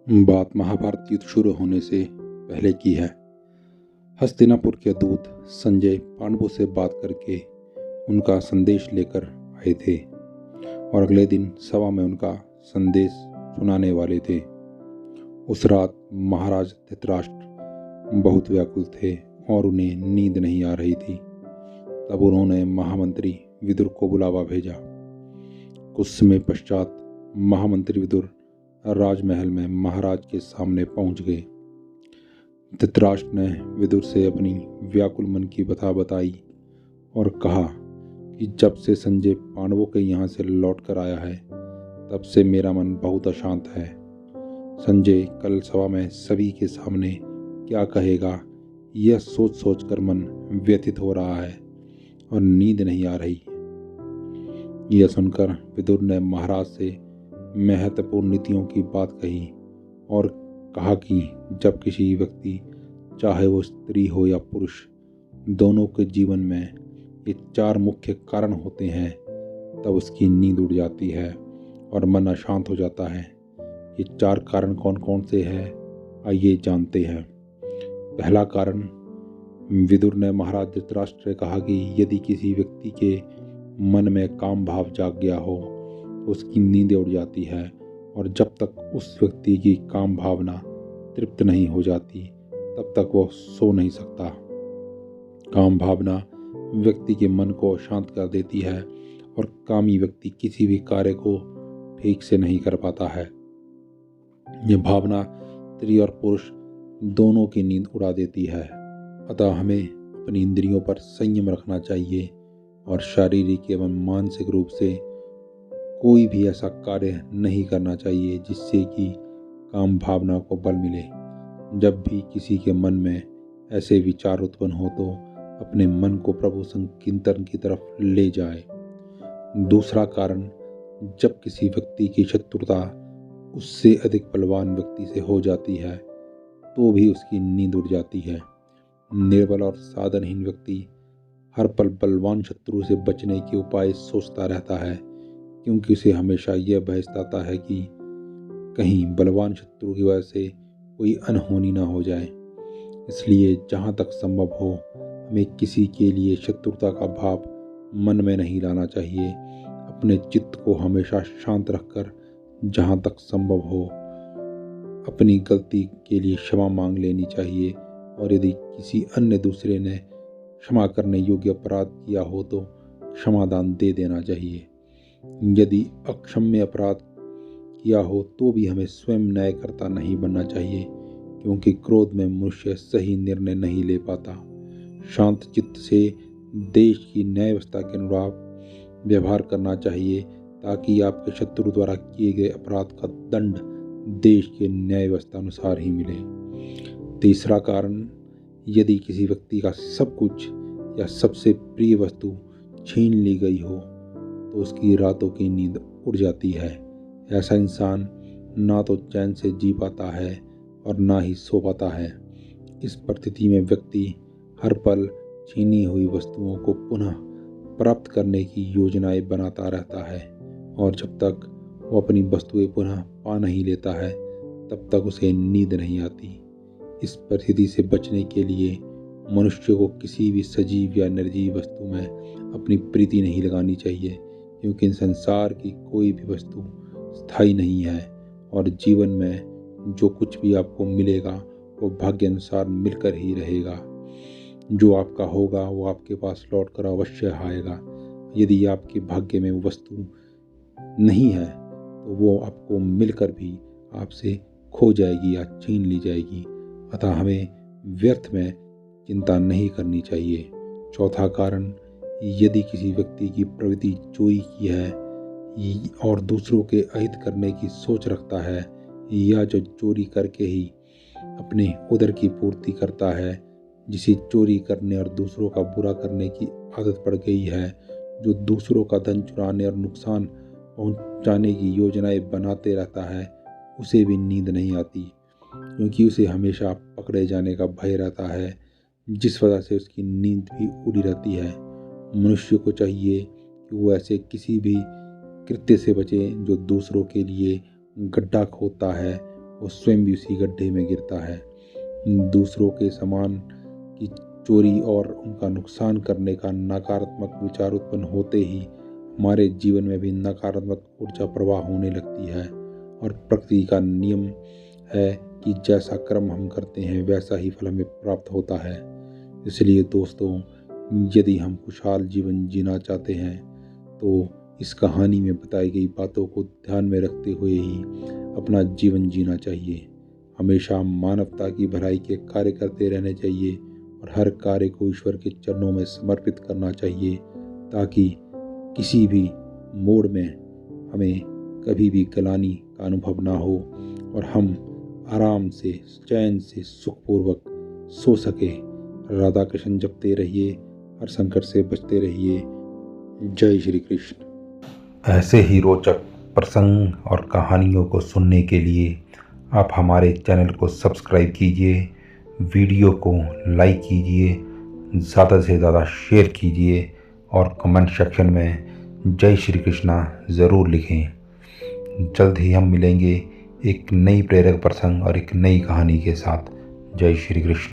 बात महाभारत युद्ध शुरू होने से पहले की है। हस्तिनापुर के दूत संजय पांडवों से बात करके उनका संदेश लेकर आए थे और अगले दिन सभा में उनका संदेश सुनाने वाले थे। उस रात महाराज धृतराष्ट्र बहुत व्याकुल थे और उन्हें नींद नहीं आ रही थी। तब उन्होंने महामंत्री विदुर को बुलावा भेजा। कुछ समय पश्चात महामंत्री विदुर राजमहल में महाराज के सामने पहुंच गए। धृतराष्ट्र ने विदुर से अपनी व्याकुल मन की बता बताई और कहा कि जब से संजय पांडवों के यहाँ से लौट कर आया है तब से मेरा मन बहुत अशांत है। संजय कल सभा में सभी के सामने क्या कहेगा, यह सोच सोच कर मन व्यथित हो रहा है और नींद नहीं आ रही। यह सुनकर विदुर ने महाराज से महत्वपूर्ण नीतियों की बात कही और कहा कि जब किसी व्यक्ति, चाहे वो स्त्री हो या पुरुष, दोनों के जीवन में ये 4 मुख्य कारण होते हैं तब उसकी नींद उड़ जाती है और मन अशांत हो जाता है। ये 4 कारण कौन कौन से हैं, आइए जानते हैं। पहला कारण, विदुर ने महाराज धृतराष्ट्र से कहा कि यदि किसी व्यक्ति के मन में काम भाव जाग गया हो तो उसकी नींद उड़ जाती है और जब तक उस व्यक्ति की काम भावना तृप्त नहीं हो जाती तब तक वह सो नहीं सकता। काम भावना व्यक्ति के मन को शांत कर देती है और कामी व्यक्ति किसी भी कार्य को ठीक से नहीं कर पाता है। यह भावना स्त्री और पुरुष दोनों की नींद उड़ा देती है। अतः हमें अपनी इंद्रियों पर संयम रखना चाहिए और शारीरिक एवं मानसिक रूप से कोई भी ऐसा कार्य नहीं करना चाहिए जिससे कि काम भावना को बल मिले। जब भी किसी के मन में ऐसे विचार उत्पन्न हो तो अपने मन को प्रभु संकीर्तन की तरफ ले जाए। दूसरा कारण, जब किसी व्यक्ति की शत्रुता उससे अधिक बलवान व्यक्ति से हो जाती है तो भी उसकी नींद उड़ जाती है। निर्बल और साधनहीन व्यक्ति हर पल बलवान शत्रु से बचने के उपाय सोचता रहता है, क्योंकि उसे हमेशा यह भय सताता है कि कहीं बलवान शत्रु की वजह से कोई अनहोनी ना हो जाए। इसलिए जहाँ तक संभव हो हमें किसी के लिए शत्रुता का भाव मन में नहीं लाना चाहिए। अपने चित्त को हमेशा शांत रखकर जहाँ तक संभव हो अपनी गलती के लिए क्षमा मांग लेनी चाहिए और यदि किसी अन्य दूसरे ने क्षमा करने योग्य अपराध किया हो तो क्षमादान दे देना चाहिए। यदि अक्षम्य अपराध किया हो तो भी हमें स्वयं न्यायकर्ता नहीं बनना चाहिए, क्योंकि क्रोध में मनुष्य सही निर्णय नहीं ले पाता। शांत चित्त से देश की न्याय व्यवस्था के अनुसार व्यवहार करना चाहिए ताकि आपके शत्रु द्वारा किए गए अपराध का दंड देश के न्याय व्यवस्था अनुसार ही मिले। तीसरा कारण, यदि किसी व्यक्ति का सब कुछ या सबसे प्रिय वस्तु छीन ली गई हो तो उसकी रातों की नींद उड़ जाती है। ऐसा इंसान ना तो चैन से जी पाता है और ना ही सो पाता है। इस परिस्थिति में व्यक्ति हर पल छीनी हुई वस्तुओं को पुनः प्राप्त करने की योजनाएं बनाता रहता है और जब तक वो अपनी वस्तुएं पुनः पा नहीं लेता है तब तक उसे नींद नहीं आती। इस परिस्थिति से बचने के लिए मनुष्य को किसी भी सजीव या निर्जीव वस्तु में अपनी प्रीति नहीं लगानी चाहिए, क्योंकि संसार की कोई भी वस्तु स्थायी नहीं है और जीवन में जो कुछ भी आपको मिलेगा वो भाग्य अनुसार मिलकर ही रहेगा। जो आपका होगा वो आपके पास लौट कर अवश्य आएगा। यदि आपके भाग्य में वो वस्तु नहीं है तो वो आपको मिलकर भी आपसे खो जाएगी या छीन ली जाएगी। अतः हमें व्यर्थ में चिंता नहीं करनी चाहिए। चौथा कारण, यदि किसी व्यक्ति की प्रवृत्ति चोरी की है और दूसरों के अहित करने की सोच रखता है या जो चोरी करके ही अपने उदर की पूर्ति करता है, जिसे चोरी करने और दूसरों का बुरा करने की आदत पड़ गई है, जो दूसरों का धन चुराने और नुकसान पहुंचाने की योजनाएं बनाते रहता है, उसे भी नींद नहीं आती, क्योंकि उसे हमेशा पकड़े जाने का भय रहता है, जिस वजह से उसकी नींद भी उड़ी रहती है। मनुष्य को चाहिए कि वो ऐसे किसी भी कृत्य से बचे जो दूसरों के लिए गड्ढा खोदता है वो स्वयं भी उसी गड्ढे में गिरता है। दूसरों के सामान की चोरी और उनका नुकसान करने का नकारात्मक विचार उत्पन्न होते ही हमारे जीवन में भी नकारात्मक ऊर्जा प्रवाह होने लगती है। और प्रकृति का नियम है कि जैसा कर्म हम करते हैं वैसा ही फल हमें प्राप्त होता है। इसलिए दोस्तों, यदि हम खुशहाल जीवन जीना चाहते हैं तो इस कहानी में बताई गई बातों को ध्यान में रखते हुए ही अपना जीवन जीना चाहिए। हमेशा मानवता की भलाई के कार्य करते रहने चाहिए और हर कार्य को ईश्वर के चरणों में समर्पित करना चाहिए, ताकि किसी भी मोड़ में हमें कभी भी ग्लानि का अनुभव ना हो और हम आराम से, चैन से, सुखपूर्वक सो सके। राधा कृष्ण जपते रहिए, हर संकट से बचते रहिए। जय श्री कृष्ण। ऐसे ही रोचक प्रसंग और कहानियों को सुनने के लिए आप हमारे चैनल को सब्सक्राइब कीजिए, वीडियो को लाइक कीजिए, ज़्यादा से ज़्यादा शेयर कीजिए और कमेंट सेक्शन में जय श्री कृष्णा ज़रूर लिखें। जल्द ही हम मिलेंगे एक नई प्रेरक प्रसंग और एक नई कहानी के साथ। जय श्री कृष्ण।